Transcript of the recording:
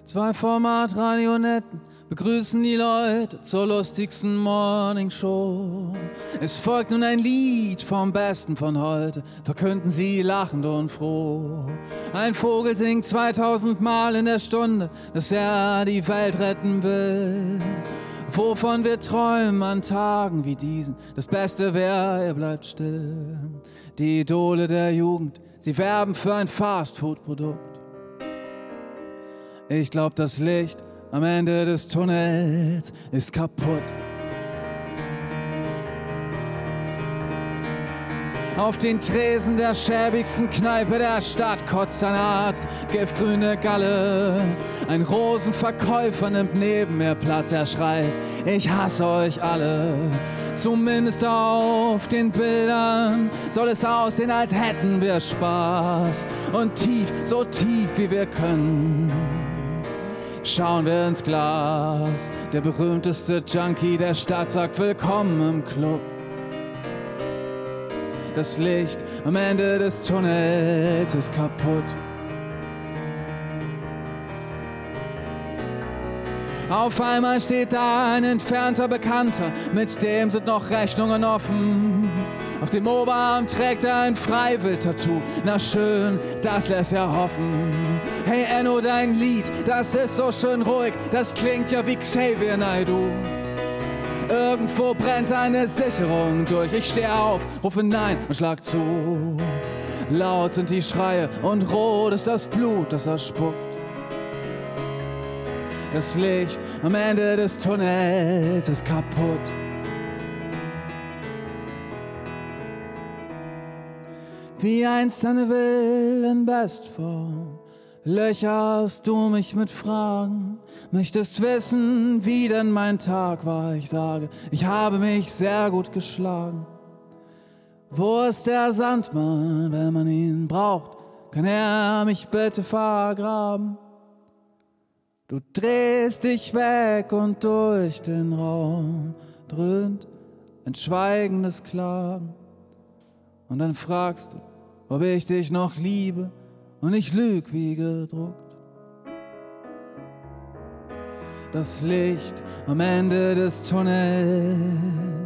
2 Format-Radionetten begrüßen die Leute zur lustigsten Morningshow. Es folgt nun ein Lied vom Besten von heute, verkünden sie lachend und froh. Ein Vogel singt 2000 Mal in der Stunde, dass er die Welt retten will. Wovon wir träumen an Tagen wie diesen, das Beste wäre, er bleibt still. Die Idole der Jugend, sie werben für ein Fastfood-Produkt. Ich glaub, das Licht am Ende des Tunnels ist kaputt. Auf den Tresen der schäbigsten Kneipe der Stadt kotzt ein Arzt, giftgrüne Galle. Ein Rosenverkäufer nimmt neben mir Platz, er schreit, ich hasse euch alle. Zumindest auf den Bildern soll es aussehen, als hätten wir Spaß. Und tief, so tief wie wir können, schauen wir ins Glas. Der berühmteste Junkie der Stadt sagt, willkommen im Club. Das Licht am Ende des Tunnels ist kaputt. Auf einmal steht da ein entfernter Bekannter, mit dem sind noch Rechnungen offen. Auf dem Oberarm trägt er ein Freiwild-Tattoo, na schön, das lässt ja hoffen. Hey Enno, dein Lied, das ist so schön ruhig, das klingt ja wie Xavier Naidoo. Irgendwo brennt eine Sicherung durch. Ich stehe auf, rufe nein und schlag zu. Laut sind die Schreie und rot ist das Blut, das er spuckt. Das Licht am Ende des Tunnels ist kaputt. Wie einst eine Will in Bestform löcherst du mich mit Fragen, möchtest wissen, wie denn mein Tag war. Ich sage, ich habe mich sehr gut geschlagen. Wo ist der Sandmann, wenn man ihn braucht? Kann er mich bitte vergraben? Du drehst dich weg und durch den Raum dröhnt ein schweigendes Klagen. Und dann fragst du, ob ich dich noch liebe, und ich lüg wie gedruckt. Das Licht am Ende des Tunnels